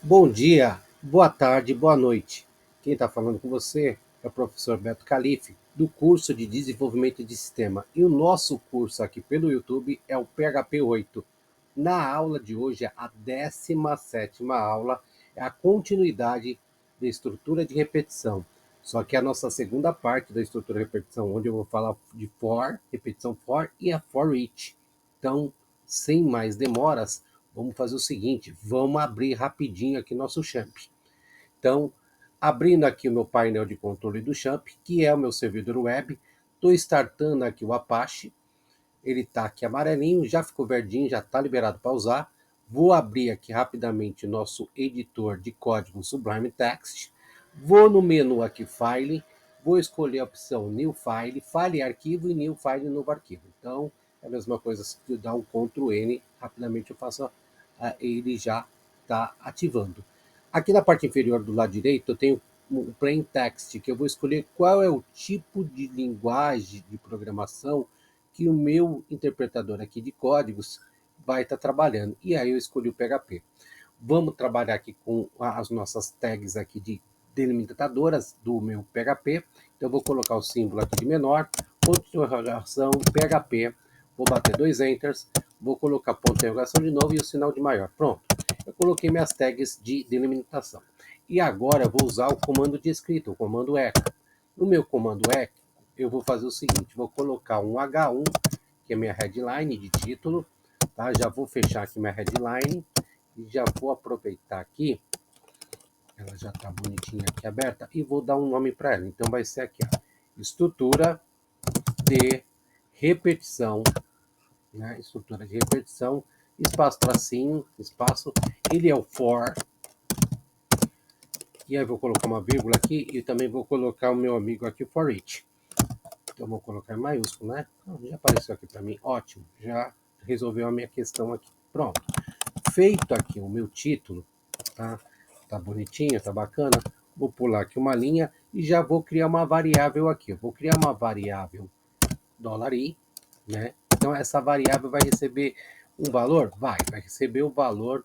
Bom dia, boa tarde, boa noite. Quem está falando com você é o professor Beto Calife, do curso de Desenvolvimento de Sistema. E o nosso curso aqui pelo YouTube é o PHP 8. Na aula de hoje, a 17ª aula, é a continuidade da estrutura de repetição. Só que a nossa segunda parte da estrutura de repetição, onde eu vou falar de for, repetição for e a for each. Então, sem mais demoras, vamos fazer o seguinte, vamos abrir rapidinho aqui nosso Champ. Então, abrindo aqui o meu painel de controle do Champ, que é o meu servidor web, estou startando aqui o Apache, ele está aqui amarelinho, já ficou verdinho, já está liberado para usar. Vou abrir aqui rapidamente o nosso editor de código Sublime Text, vou no menu aqui File, vou escolher a opção New File, File Arquivo e New File Novo Arquivo. Então, é a mesma coisa se dar um Ctrl N, rapidamente eu faço, ele já está ativando. Aqui na parte inferior do lado direito eu tenho o Plain Text, que eu vou escolher qual é o tipo de linguagem de programação que o meu interpretador aqui de códigos vai estar trabalhando. E aí eu escolhi o PHP. Vamos trabalhar aqui com as nossas tags aqui de delimitadoras do meu PHP. Então eu vou colocar o símbolo aqui de menor, ponto de interrogação, PHP, vou bater 2 enters, vou colocar ponto de interrogação de novo e o sinal de maior. Pronto. Eu coloquei minhas tags de delimitação. E agora eu vou usar o comando de escrita, o comando echo. No meu comando echo, eu vou fazer o seguinte, vou colocar um H1, que é minha headline de título, tá? Já vou fechar aqui minha headline e já vou aproveitar aqui, ela já está bonitinha aqui aberta, e vou dar um nome para ela. Então vai ser aqui, ó, estrutura de repetição, né? Estrutura de repetição, espaço tracinho, espaço, ele é o for, e aí vou colocar uma vírgula aqui e também vou colocar o meu amigo aqui for each. Então vou colocar em maiúsculo, né? Já apareceu aqui para mim, ótimo, já resolveu a minha questão aqui. Pronto. Feito aqui o meu título, tá? Tá bonitinho, tá bacana. Vou pular aqui uma linha e já vou criar uma variável aqui. Eu vou criar uma variável $i, né? Então essa variável vai receber um valor? Vai receber o valor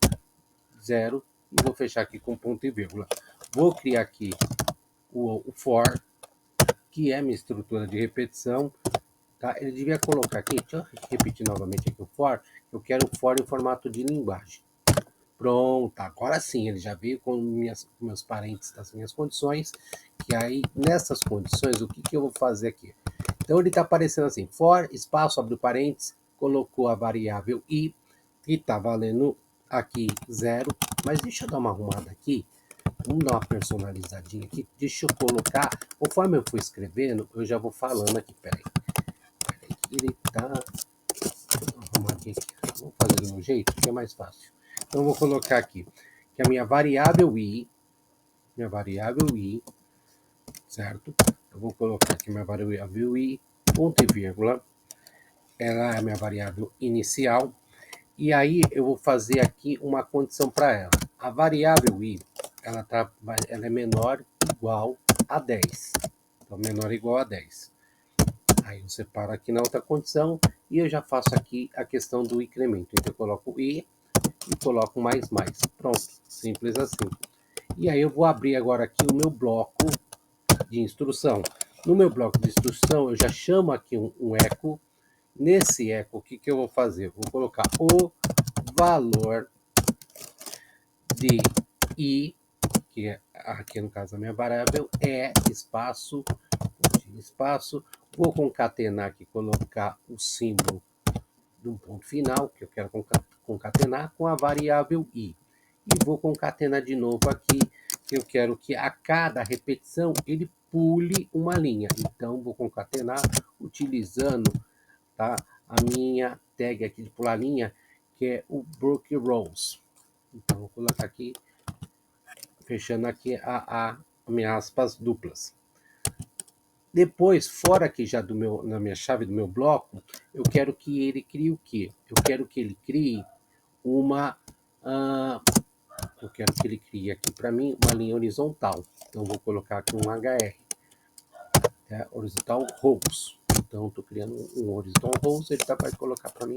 0 e vou fechar aqui com ponto e vírgula. Vou criar aqui o for, que é minha estrutura de repetição, tá? Ele devia colocar aqui, deixa eu repetir novamente aqui o for, eu quero o for em formato de linguagem. Pronto, agora sim, ele já veio com meus parênteses das minhas condições, que aí, nessas condições, o que eu vou fazer aqui? Então, ele está aparecendo assim, for, espaço, abre parênteses, colocou a variável i, que está valendo aqui 0, mas deixa eu dar uma arrumada aqui, vamos dar uma personalizadinha aqui, deixa eu colocar, conforme eu for escrevendo, eu já vou falando aqui, peraí, que ele está arrumadinho aqui, vamos fazer de um jeito que é mais fácil. Então, eu vou colocar aqui que a minha variável i, certo? Eu vou colocar aqui minha variável i, ponto e vírgula, ela é a minha variável inicial, e aí eu vou fazer aqui uma condição para ela. A variável i, ela é menor ou igual a 10. Então, menor ou igual a 10. Aí eu separo aqui na outra condição e eu já faço aqui a questão do incremento. Então eu coloco i e coloco mais. Pronto, simples assim. E aí eu vou abrir agora aqui o meu bloco de instrução. No meu bloco de instrução eu já chamo aqui um echo. Nesse echo, o que eu vou fazer? Vou colocar o valor de i, que é aqui no caso a minha variável, é espaço, vou concatenar aqui, colocar o símbolo de um ponto final, que eu quero concatenar com a variável i. E vou concatenar de novo aqui, que eu quero que a cada repetição ele pule uma linha. Então, vou concatenar utilizando, tá, a minha tag aqui de pular linha, que é o Broke Rows. Então, vou colocar aqui, fechando aqui a minhas aspas duplas. Depois, fora aqui já na minha chave do meu bloco, eu quero que ele crie o quê? Eu quero que ele crie uma... eu quero que ele crie aqui para mim uma linha horizontal. Então, vou colocar aqui um HR, horizontal rows. Então, estou criando um horizontal rows, ele vai colocar para mim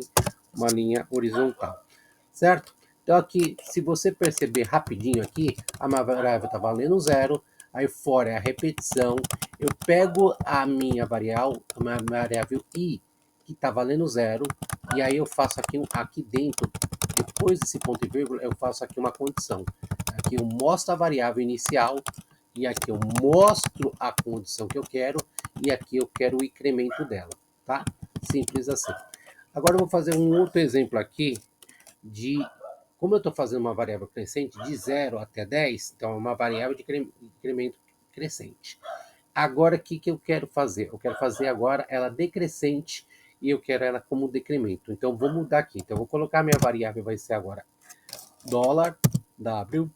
uma linha horizontal, certo? Então aqui, se você perceber rapidinho aqui, a minha variável está valendo 0, aí for é a repetição, eu pego a minha variável i, que está valendo 0, e aí eu faço aqui dentro, depois desse ponto e vírgula, eu faço aqui uma condição. Aqui eu mostro a variável inicial, e aqui eu mostro a condição que eu quero, e aqui eu quero o incremento dela, tá? Simples assim. Agora eu vou fazer um outro exemplo aqui de, como eu estou fazendo uma variável crescente de 0 até 10, então é uma variável de incremento crescente. Agora, o que eu quero fazer? Eu quero fazer agora ela decrescente e eu quero ela como decremento. Então, vou mudar aqui. Então, vou colocar minha variável, vai ser agora dólar $W,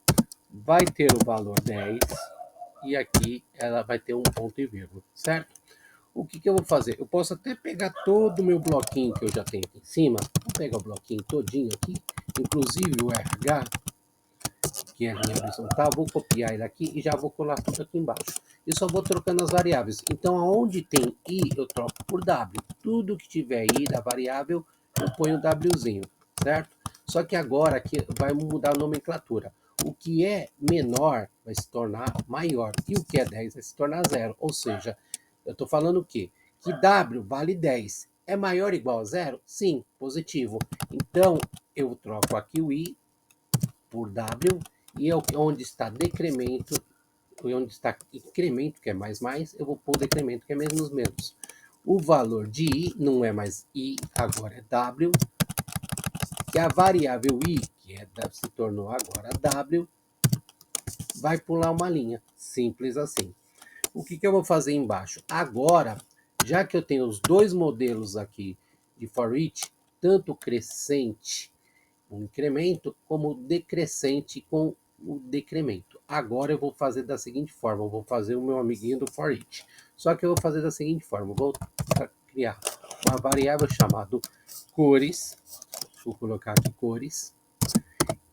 vai ter o valor 10 e aqui ela vai ter um ponto e vírgula, certo? O que eu vou fazer? Eu posso até pegar todo o meu bloquinho que eu já tenho aqui em cima, vou pegar o bloquinho todinho aqui, inclusive o RH, que é a linha horizontal, vou copiar ele aqui e já vou colar tudo aqui embaixo. E só vou trocando as variáveis. Então, aonde tem i, eu troco por w. Tudo que tiver i da variável, eu ponho wzinho, certo? Só que agora aqui vai mudar a nomenclatura. O que é menor vai se tornar maior e o que é 10 vai se tornar zero. Ou seja, eu estou falando o quê? Que w vale 10. É maior ou igual a zero? Sim, positivo. Então, eu troco aqui o i por w, e onde está decremento, e onde está incremento, que é mais, eu vou pôr decremento, que é menos, menos. O valor de i não é mais i, agora é w, que a variável i, se tornou agora w, vai pular uma linha, simples assim. O que eu vou fazer embaixo? Agora, já que eu tenho os dois modelos aqui de for each, tanto crescente com incremento, como decrescente com o decremento. Agora eu vou fazer da seguinte forma, eu vou fazer o meu amiguinho do for each. Só que eu vou fazer da seguinte forma, eu vou criar uma variável chamada cores, vou colocar aqui cores,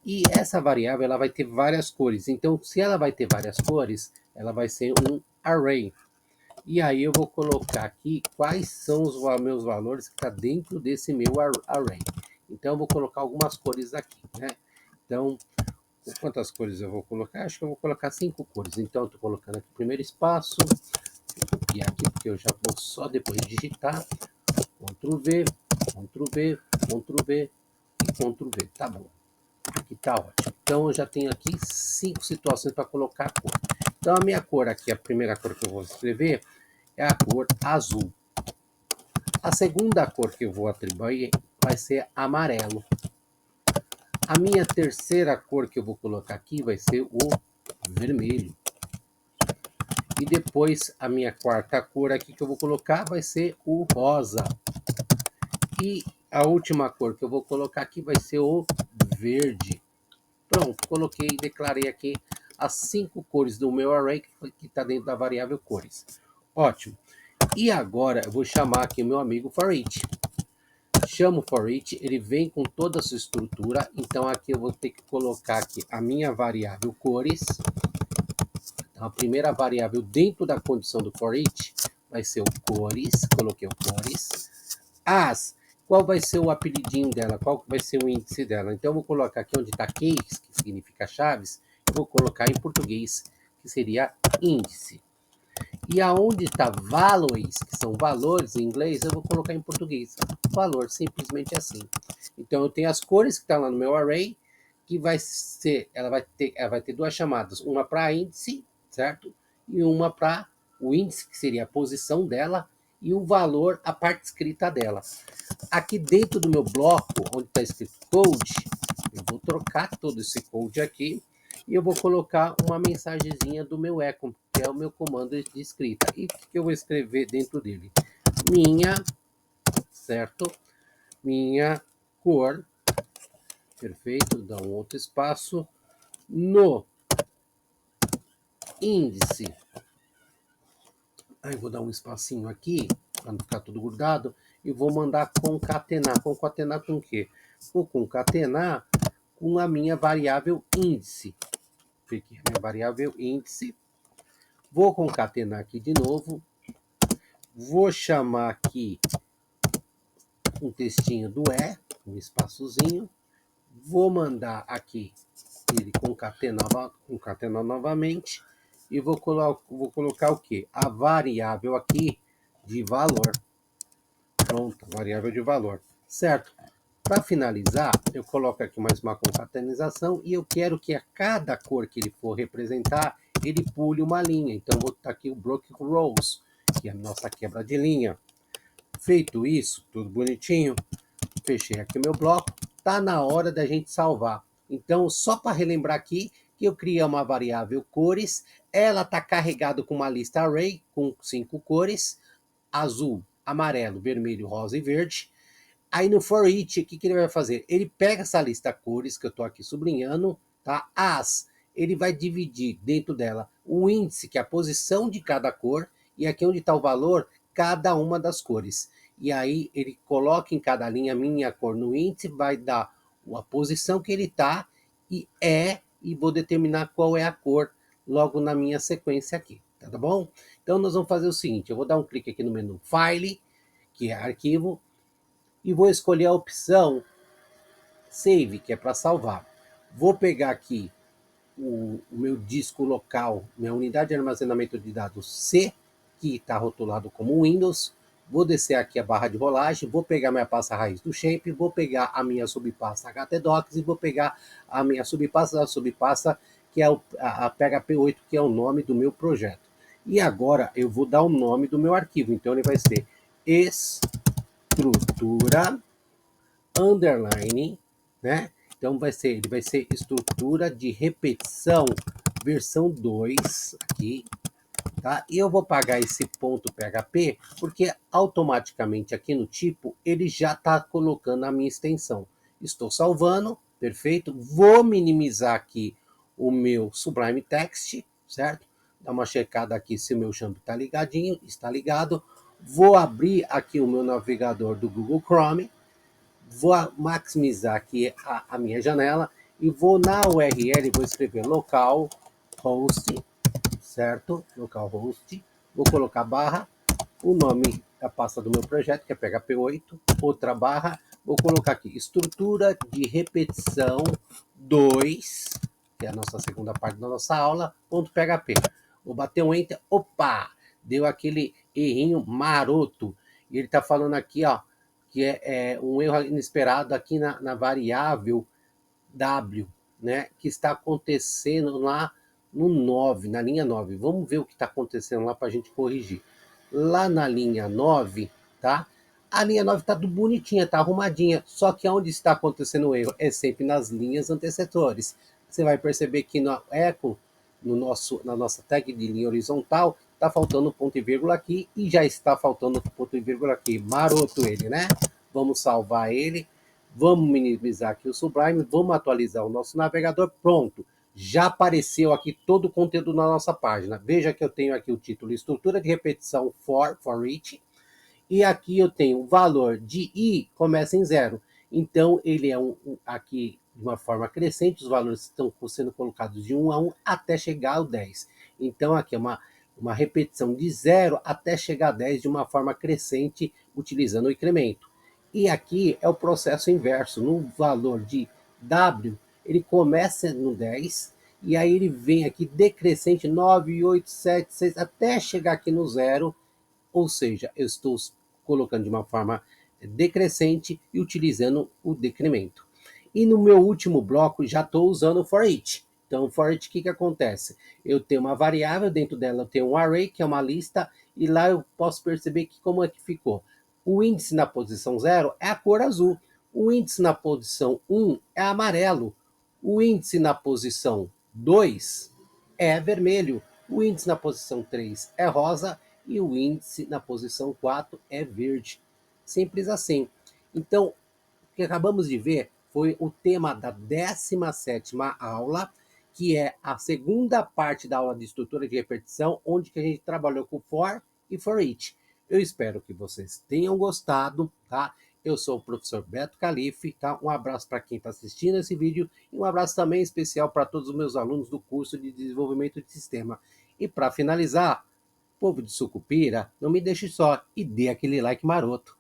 e essa variável ela vai ter várias cores. Então, se ela vai ter várias cores, ela vai ser um array. E aí eu vou colocar aqui quais são os meus valores que está dentro desse meu array. Então eu vou colocar algumas cores aqui, né? Então, quantas cores eu vou colocar? Acho que eu vou colocar 5 cores. Então eu estou colocando aqui o primeiro espaço, vou copiar aqui porque eu já vou só depois digitar. Ctrl V, Ctrl V, Ctrl V e Ctrl V. Tá bom. Aqui tá ótimo. Então eu já tenho aqui 5 situações para colocar a cor. Então a minha cor aqui, a primeira cor que eu vou escrever é a cor azul. A segunda cor que eu vou atribuir vai ser amarelo. A minha terceira cor que eu vou colocar aqui vai ser o vermelho. E depois a minha quarta cor aqui que eu vou colocar vai ser o rosa. E a última cor que eu vou colocar aqui vai ser o verde. Pronto, coloquei e declarei aqui as 5 cores do meu array que está dentro da variável cores. Ótimo. E agora eu vou chamar aqui o meu amigo for each. Chamo for each, ele vem com toda a sua estrutura, então aqui eu vou ter que colocar aqui a minha variável cores. Então a primeira variável dentro da condição do for each vai ser o cores, coloquei o cores. Qual vai ser o apelidinho dela, qual vai ser o índice dela? Então eu vou colocar aqui onde está keys, que significa chaves, eu vou colocar em português, que seria índice. E aonde está values, que são valores em inglês, eu vou colocar em português. Valor, simplesmente assim. Então eu tenho as cores que estão lá no meu array, que vai ser, ela vai ter duas chamadas, uma para índice, certo? E uma para o índice, que seria a posição dela, e o valor, a parte escrita dela. Aqui dentro do meu bloco, onde está escrito code, eu vou trocar todo esse code aqui, e eu vou colocar uma mensagenzinha do meu echo, que é o meu comando de escrita. E o que eu vou escrever dentro dele? Minha, certo? Minha cor, perfeito, dá um outro espaço, no índice. Aí vou dar um espacinho aqui, para não ficar tudo grudado, e vou mandar concatenar. Concatenar com o quê? Vou concatenar com a minha variável índice. Aqui, a minha variável índice. Vou concatenar aqui de novo. Vou chamar aqui um textinho do um espaçozinho. Vou mandar aqui ele concatenar novamente e vou colocar o que? A variável aqui de valor. Pronto, variável de valor, certo? Para finalizar, eu coloco aqui mais uma concatenação e eu quero que a cada cor que ele for representar, ele pule uma linha. Então, vou botar aqui o Broken Rows, que é a nossa quebra de linha. Feito isso, tudo bonitinho, fechei aqui o meu bloco, tá na hora da gente salvar. Então, só para relembrar aqui, que eu criei uma variável cores, ela está carregada com uma lista array, com 5 cores, azul, amarelo, vermelho, rosa e verde. Aí no for each, o que ele vai fazer? Ele pega essa lista cores que eu estou aqui sublinhando, tá? Ele vai dividir dentro dela o índice, que é a posição de cada cor, e aqui onde está o valor, cada uma das cores. E aí ele coloca em cada linha a minha cor no índice, vai dar a posição que ele está e vou determinar qual é a cor logo na minha sequência aqui, tá bom? Então nós vamos fazer o seguinte, eu vou dar um clique aqui no menu File, que é arquivo, e vou escolher a opção Save, que é para salvar. Vou pegar aqui o meu disco local, minha unidade de armazenamento de dados C, que está rotulado como Windows. Vou descer aqui a barra de rolagem, vou pegar minha pasta raiz do Shape, vou pegar a minha subpasta htdocs e vou pegar a minha subpasta da subpasta, que é a PHP8, que é o nome do meu projeto. E agora eu vou dar o nome do meu arquivo, então ele vai ser estrutura underline, né? Então ele vai ser estrutura de repetição versão 2 aqui, tá? E eu vou pagar esse ponto PHP porque automaticamente aqui no tipo ele já está colocando a minha extensão. Estou salvando, perfeito. Vou minimizar aqui o meu Sublime Text, certo? Dá uma checada aqui se o meu champ está ligadinho, está ligado. Vou abrir aqui o meu navegador do Google Chrome. Vou maximizar aqui a minha janela e vou na URL, vou escrever localhost, certo? Localhost, vou colocar barra, o nome da pasta do meu projeto, que é PHP8, outra barra, vou colocar aqui estrutura de repetição 2, que é a nossa segunda parte da nossa aula, .php. Vou bater um enter, opa, deu aquele errinho maroto, e ele está falando aqui, ó, que é um erro inesperado aqui na variável W, né, que está acontecendo lá no 9, na linha 9. Vamos ver o que está acontecendo lá para a gente corrigir. Lá na linha 9, tá? A linha 9 está tudo bonitinha, está arrumadinha, só que onde está acontecendo o erro é sempre nas linhas antecessores. Você vai perceber que no eco, na nossa tag de linha horizontal, está faltando ponto e vírgula aqui e já está faltando ponto e vírgula aqui. Maroto ele, né? Vamos salvar ele, vamos minimizar aqui o Sublime, vamos atualizar o nosso navegador, pronto. Já apareceu aqui todo o conteúdo na nossa página. Veja que eu tenho aqui o título estrutura de repetição for each, e aqui eu tenho o valor de i começa em 0. Então ele é aqui de uma forma crescente, os valores estão sendo colocados de 1 a 1 até chegar ao 10. Então aqui é uma repetição de 0 até chegar a 10 de uma forma crescente, utilizando o incremento. E aqui é o processo inverso, no valor de W, ele começa no 10, e aí ele vem aqui decrescente 9, 8, 7, 6, até chegar aqui no 0, ou seja, eu estou colocando de uma forma decrescente e utilizando o decremento. E no meu último bloco já estou usando o for each. Então, for each, o que acontece? Eu tenho uma variável, dentro dela eu tenho um array, que é uma lista, e lá eu posso perceber que como é que ficou. O índice na posição 0 é a cor azul, o índice na posição 1 é amarelo, o índice na posição 2 é vermelho, o índice na posição 3 é rosa e o índice na posição 4 é verde. Simples assim. Então, o que acabamos de ver foi o tema da 17ª aula, que é a segunda parte da aula de estrutura de repetição, onde que a gente trabalhou com for e for each. Eu espero que vocês tenham gostado, tá? Eu sou o professor Beto Calife, tá? Um abraço para quem está assistindo esse vídeo e um abraço também especial para todos os meus alunos do curso de desenvolvimento de sistema. E para finalizar, povo de Sucupira, não me deixe só e dê aquele like maroto.